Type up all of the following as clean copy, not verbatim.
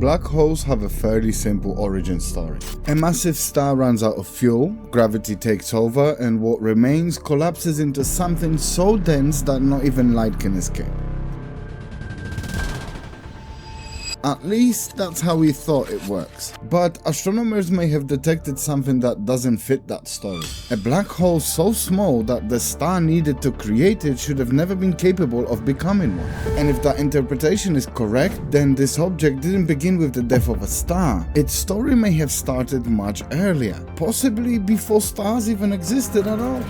Black holes have a fairly simple origin story. A massive star runs out of fuel, gravity takes over, and what remains collapses into something so dense that not even light can escape. At least that's how we thought it works. But astronomers may have detected something that doesn't fit that story. A black hole so small that the star needed to create it should have never been capable of becoming one. And if that interpretation is correct, then this object didn't begin with the death of a star. Its story may have started much earlier, possibly before stars even existed at all.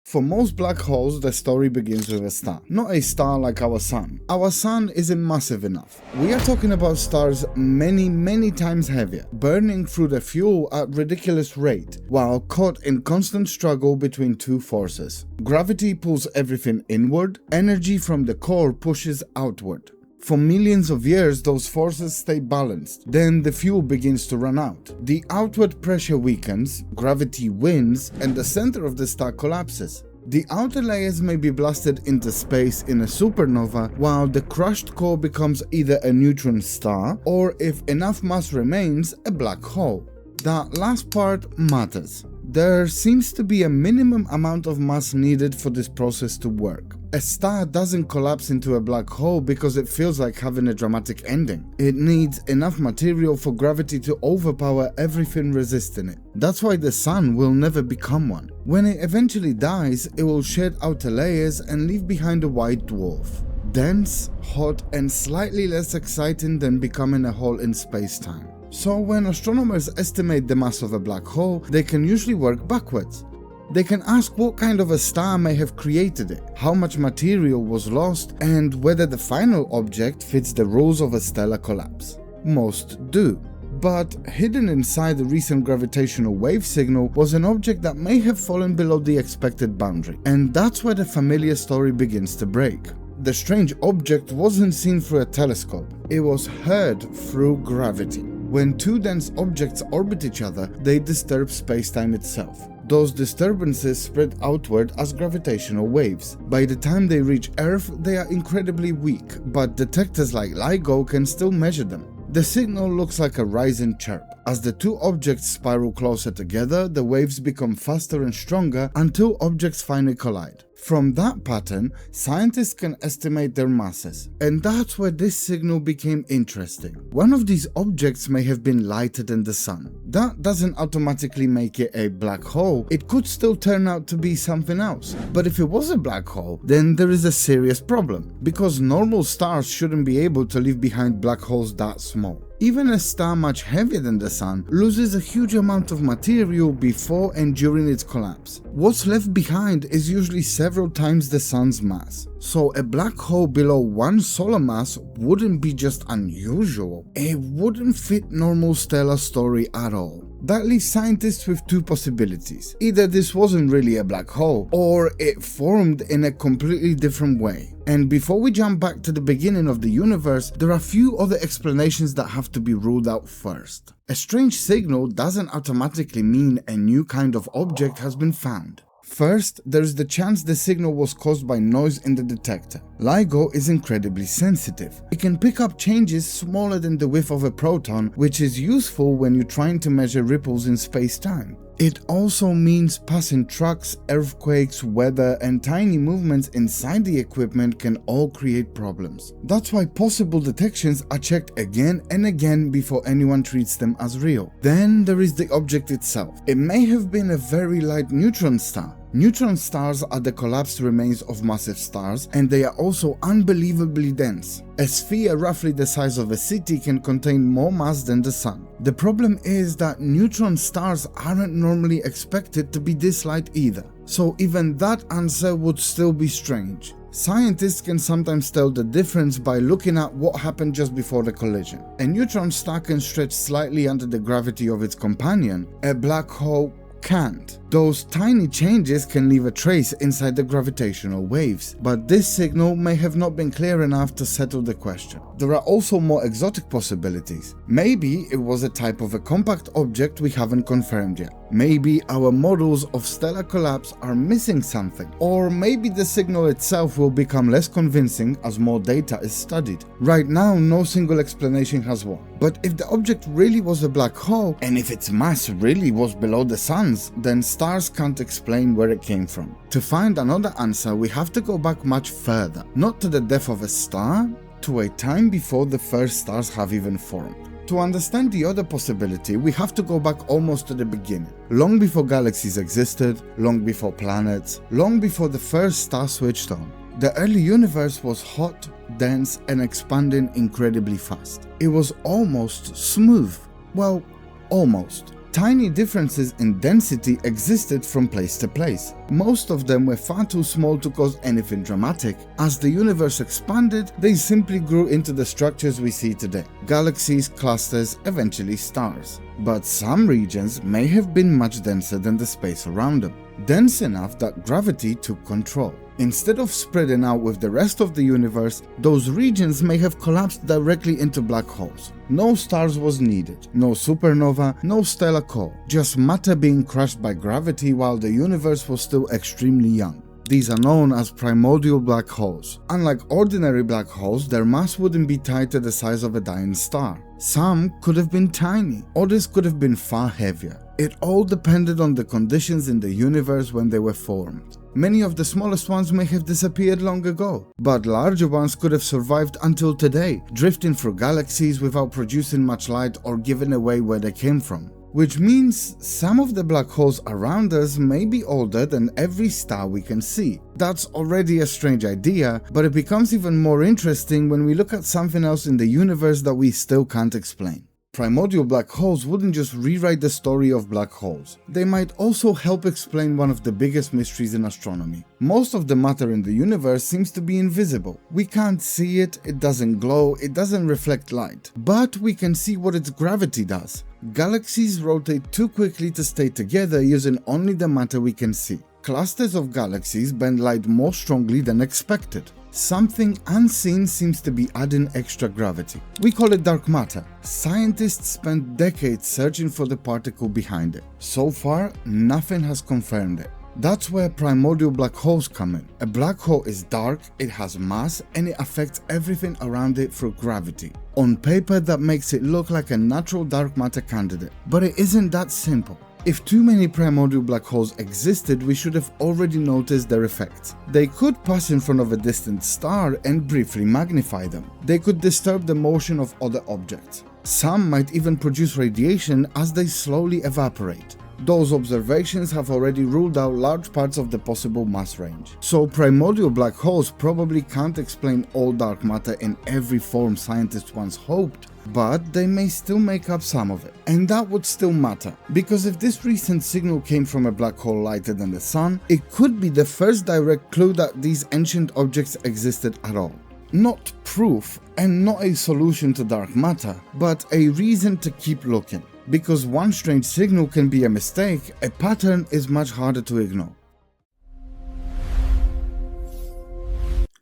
For most black holes, the story begins with a star. Not a star like our sun. Our sun isn't massive enough. We are talking about stars many times heavier, burning through the fuel at ridiculous rate, while caught in constant struggle between two forces. Gravity pulls everything inward, energy from the core pushes outward. For millions of years, those forces stay balanced. Then the fuel begins to run out. The outward pressure weakens, gravity wins, and the center of the star collapses. The outer layers may be blasted into space in a supernova, while the crushed core becomes either a neutron star, or if enough mass remains, a black hole. That last part matters. There seems to be a minimum amount of mass needed for this process to work. A star doesn't collapse into a black hole because it feels like having a dramatic ending. It needs enough material for gravity to overpower everything resisting it. That's why the sun will never become one. When it eventually dies, it will shed outer layers and leave behind a white dwarf. Dense, hot, and slightly less exciting than becoming a hole in space-time. So when astronomers estimate the mass of a black hole, they can usually work backwards. They can ask what kind of a star may have created it, how much material was lost, and whether the final object fits the rules of a stellar collapse. Most do. But hidden inside the recent gravitational wave signal was an object that may have fallen below the expected boundary, and that's where the familiar story begins to break. The strange object wasn't seen through a telescope, it was heard through gravity. When two dense objects orbit each other, they disturb spacetime itself. Those disturbances spread outward as gravitational waves. By the time they reach Earth, they are incredibly weak, but detectors like LIGO can still measure them. The signal looks like a rising chirp. As the two objects spiral closer together, the waves become faster and stronger until objects finally collide. From that pattern, scientists can estimate their masses. And that's where this signal became interesting. One of these objects may have been lighter than the sun. That doesn't automatically make it a black hole. It could still turn out to be something else. But if it was a black hole, then there is a serious problem, because normal stars shouldn't be able to leave behind black holes that small. Even a star much heavier than the sun loses a huge amount of material before and during its collapse. What's left behind is usually several times the sun's mass. So a black hole below one solar mass wouldn't be just unusual. It wouldn't fit normal stellar story at all. That leaves scientists with two possibilities. Either this wasn't really a black hole, or it formed in a completely different way. And before we jump back to the beginning of the universe, there are a few other explanations that have to be ruled out first. A strange signal doesn't automatically mean a new kind of object has been found. First, there is the chance the signal was caused by noise in the detector. LIGO is incredibly sensitive. It can pick up changes smaller than the width of a proton, which is useful when you're trying to measure ripples in space-time. It also means passing trucks, earthquakes, weather, and tiny movements inside the equipment can all create problems. That's why possible detections are checked again and again before anyone treats them as real. Then there is the object itself. It may have been a very light neutron star. Neutron stars are the collapsed remains of massive stars, and they are also unbelievably dense. A sphere roughly the size of a city can contain more mass than the sun. The problem is that neutron stars aren't normally expected to be this light either, so even that answer would still be strange. Scientists can sometimes tell the difference by looking at what happened just before the collision. A neutron star can stretch slightly under the gravity of its companion. A black hole can't. Those tiny changes can leave a trace inside the gravitational waves, but this signal may have not been clear enough to settle the question. There are also more exotic possibilities. Maybe it was a type of a compact object we haven't confirmed yet. Maybe our models of stellar collapse are missing something. Or maybe the signal itself will become less convincing as more data is studied. Right now, no single explanation has won. But if the object really was a black hole, and if its mass really was below the sun's, then stars can't explain where it came from. To find another answer, we have to go back much further. Not to the death of a star, to a time before the first stars have even formed. To understand the other possibility, we have to go back almost to the beginning. Long before galaxies existed, long before planets, long before the first star switched on. The early universe was hot, dense, and expanding incredibly fast. It was almost smooth. Well, almost. Tiny differences in density existed from place to place. Most of them were far too small to cause anything dramatic. As the universe expanded, they simply grew into the structures we see today. Galaxies, clusters, eventually stars. But some regions may have been much denser than the space around them. Dense enough that gravity took control. Instead of spreading out with the rest of the universe, those regions may have collapsed directly into black holes. No stars was needed, no supernova, no stellar core, just matter being crushed by gravity while the universe was still extremely young. These are known as primordial black holes. Unlike ordinary black holes, their mass wouldn't be tied to the size of a dying star. Some could have been tiny, others could have been far heavier. It all depended on the conditions in the universe when they were formed. Many of the smallest ones may have disappeared long ago, but larger ones could have survived until today, drifting through galaxies without producing much light or giving away where they came from. Which means some of the black holes around us may be older than every star we can see. That's already a strange idea, but it becomes even more interesting when we look at something else in the universe that we still can't explain. Primordial black holes wouldn't just rewrite the story of black holes. They might also help explain one of the biggest mysteries in astronomy. Most of the matter in the universe seems to be invisible. We can't see it, it doesn't glow, it doesn't reflect light. But we can see what its gravity does. Galaxies rotate too quickly to stay together using only the matter we can see. Clusters of galaxies bend light more strongly than expected. Something unseen seems to be adding extra gravity. We call it dark matter. Scientists spent decades searching for the particle behind it. So far, nothing has confirmed it. That's where primordial black holes come in. A black hole is dark, it has mass, and it affects everything around it through gravity. On paper, that makes it look like a natural dark matter candidate. But it isn't that simple. If too many primordial black holes existed, we should have already noticed their effects. They could pass in front of a distant star and briefly magnify them. They could disturb the motion of other objects. Some might even produce radiation as they slowly evaporate. Those observations have already ruled out large parts of the possible mass range. So primordial black holes probably can't explain all dark matter in every form scientists once hoped, but they may still make up some of it. And that would still matter, because if this recent signal came from a black hole lighter than the sun, it could be the first direct clue that these ancient objects existed at all. Not proof and not a solution to dark matter, but a reason to keep looking. Because one strange signal can be a mistake, a pattern is much harder to ignore.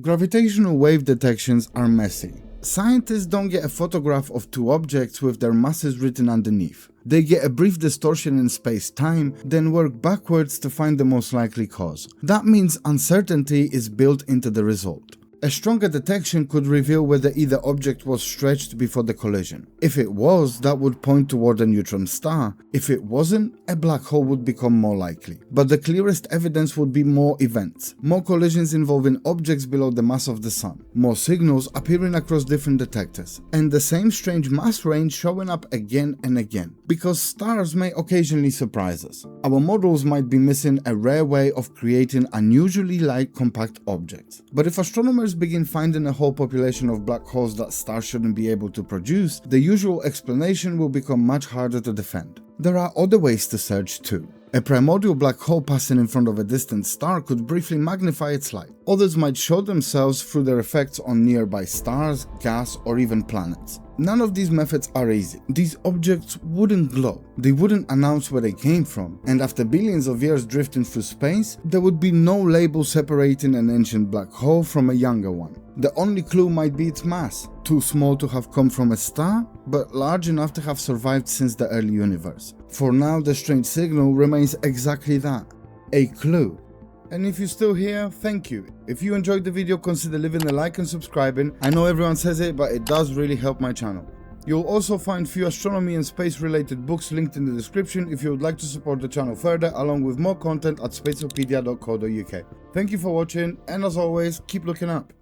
Gravitational wave detections are messy. Scientists don't get a photograph of two objects with their masses written underneath. They get a brief distortion in space-time, then work backwards to find the most likely cause. That means uncertainty is built into the result. A stronger detection could reveal whether either object was stretched before the collision. If it was, that would point toward a neutron star. If it wasn't, a black hole would become more likely. But the clearest evidence would be more events, more collisions involving objects below the mass of the sun, more signals appearing across different detectors, and the same strange mass range showing up again and again. Because stars may occasionally surprise us. Our models might be missing a rare way of creating unusually light compact objects. But if astronomers begin finding a whole population of black holes that stars shouldn't be able to produce, the usual explanation will become much harder to defend. There are other ways to search too. A primordial black hole passing in front of a distant star could briefly magnify its light. Others might show themselves through their effects on nearby stars, gas, or even planets. None of these methods are easy. These objects wouldn't glow, they wouldn't announce where they came from, and after billions of years drifting through space, there would be no label separating an ancient black hole from a younger one. The only clue might be its mass, too small to have come from a star, but large enough to have survived since the early universe. For now, the strange signal remains exactly that, a clue. And if you're still here, thank you. If you enjoyed the video, consider leaving a like and subscribing. I know everyone says it, but it does really help my channel. You'll also find few astronomy and space related books linked in the description if you would like to support the channel further, along with more content at spaceopedia.co.uk. Thank you for watching, and as always, keep looking up.